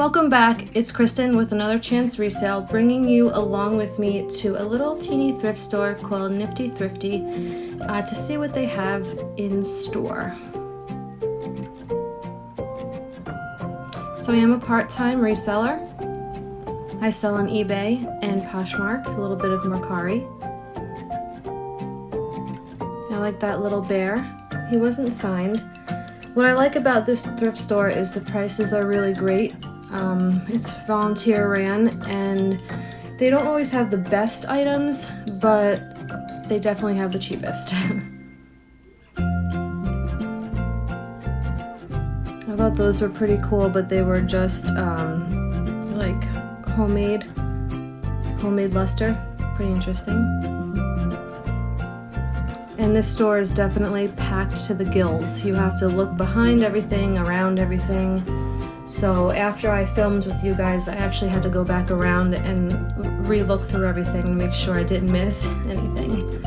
Welcome back, it's Kristen with Another Chance Resale, bringing you along with me to a little teeny thrift store called Nifty Thrifty to see what they have in store. So I am a part-time reseller. I sell on eBay and Poshmark, a little bit of Mercari. I like that little bear. He wasn't signed. What I like about this thrift store is the prices are really great. It's volunteer ran and they don't always have the best items, but they definitely have the cheapest. I thought those were pretty cool, but they were just like homemade luster. Pretty interesting. And this store is definitely packed to the gills. You have to look behind everything, around everything. So after I filmed with you guys, I actually had to go back around and re-look through everything to make sure I didn't miss anything.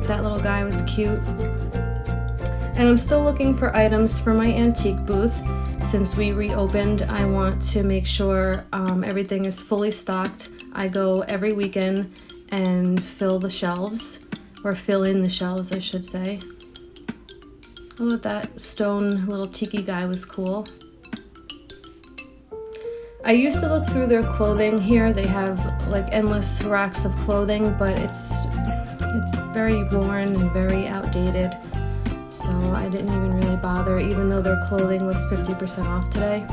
That little guy was cute. And I'm still looking for items for my antique booth. Since we reopened, I want to make sure everything is fully stocked. I go every weekend and fill the shelves, or fill in the shelves, I should say. Oh, that stone little tiki guy was cool. I used to look through their clothing here. They have like endless racks of clothing, but it's very worn and very outdated. So I didn't even really bother, even though their clothing was 50% off today.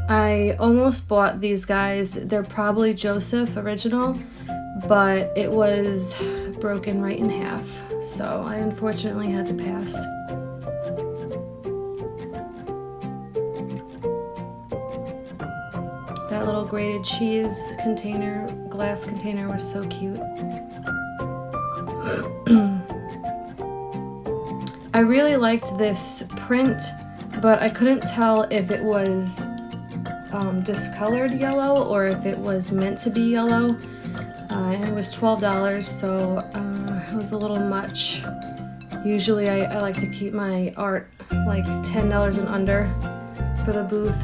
I almost bought these guys. They're probably Joseph original, but it was broken right in half, so I unfortunately had to pass. That little grated cheese container, glass container, was so cute. I really liked this print, but I couldn't tell if it was discolored yellow or if it was meant to be yellow. And it was $12, so it was a little much. Usually I like to keep my art like $10 and under for the booth.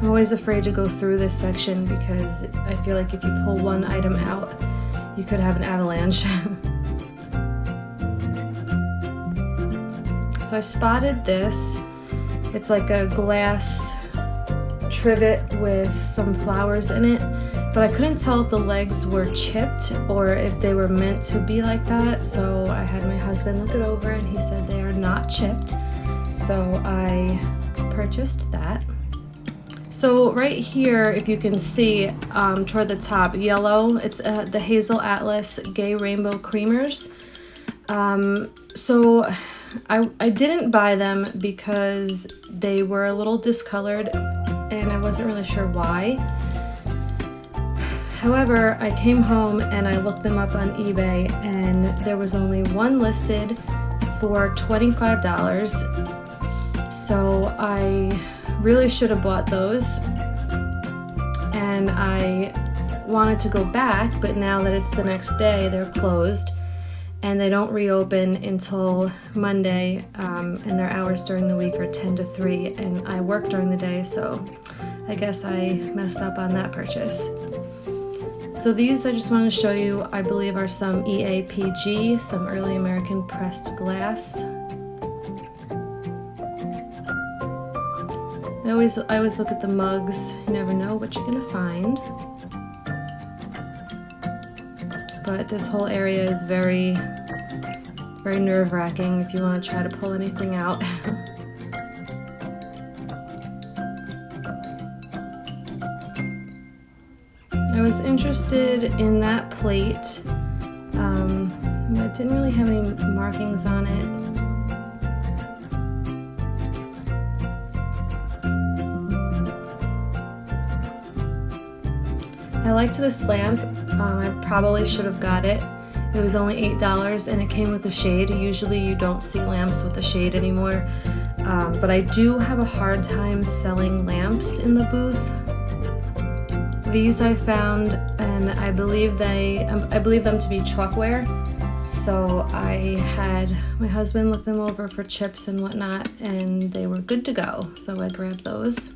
I'm always afraid to go through this section because I feel like if you pull one item out, you could have an avalanche. So I spotted this. It's like a glass trivet with some flowers in it, but I couldn't tell if the legs were chipped or if they were meant to be like that. So I had my husband look it over and he said they are not chipped. So I purchased that. So right here, if you can see toward the top, yellow, it's the Hazel Atlas Gay Rainbow Creamers. So I didn't buy them because they were a little discolored and I wasn't really sure why. However, I came home and I looked them up on eBay and there was only one listed for $25. So I really should have bought those. And I wanted to go back, but now that it's the next day, they're closed. And they don't reopen until Monday, and their hours during the week are 10 to 3, and I work during the day, so I guess I messed up on that purchase. So these I just want to show you, I believe are some EAPG, some early American pressed glass. I always look at the mugs, you never know what you're gonna find. But this whole area is very nerve-wracking if you want to try to pull anything out. I was interested in that plate. It didn't really have any markings on it. I liked this lamp. I probably should have got it. It was only $8 and it came with a shade. Usually you don't see lamps with a shade anymore. But I do have a hard time selling lamps in the booth These I found, and I believe them to be truckware. So I had my husband look them over for chips and whatnot, and they were good to go. So I grabbed those.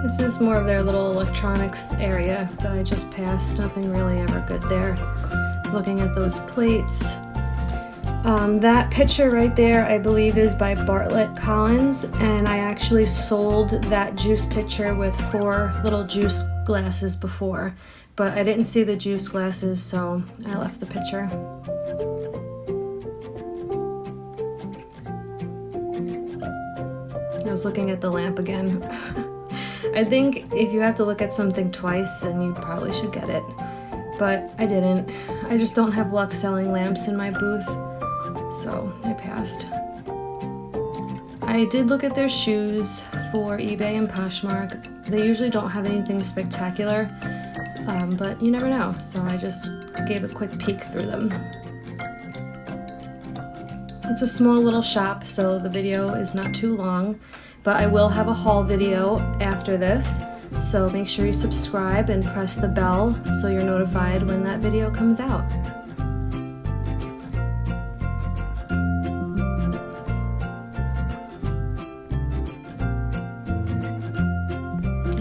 This is more of their little electronics area that I just passed. Nothing really ever good there. Looking at those plates. That picture right there, I believe, is by Bartlett Collins, and I actually sold that juice pitcher with 4 little juice glasses before, but I didn't see the juice glasses, so I left the pitcher. I was looking at the lamp again. I think if you have to look at something twice, then you probably should get it. But I didn't. I just don't have luck selling lamps in my booth, so I passed. I did look at their shoes for eBay and Poshmark. They usually don't have anything spectacular, but you never know, so I just gave a quick peek through them. It's a small little shop, so the video is not too long, but I will have a haul video after this. So make sure you subscribe and press the bell so you're notified when that video comes out.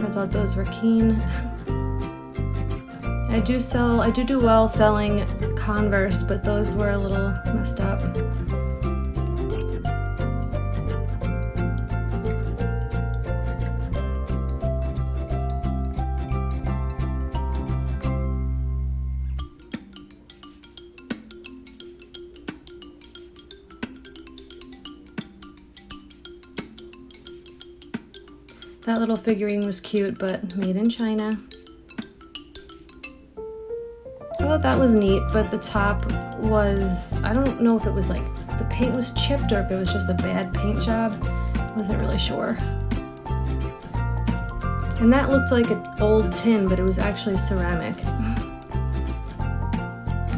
I thought those were keen. I do well selling Converse, but those were a little messed up. That little figurine was cute, but made in China. I thought that was neat, but the top was, I don't know if it was like the paint was chipped or if it was just a bad paint job. Wasn't really sure. And that looked like an old tin, but it was actually ceramic.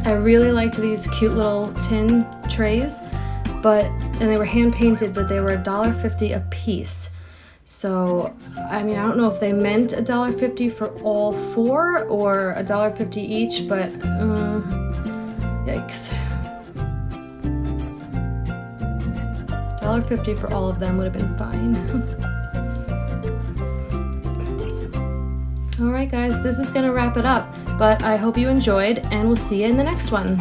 I really liked these cute little tin trays, and they were hand painted, but they were $1.50 a piece. So, I mean, I don't know if they meant $1.50 for all 4 or $1.50 each, but yikes. $1.50 for all of them would have been fine. Alright guys, this is going to wrap it up, but I hope you enjoyed, and we'll see you in the next one.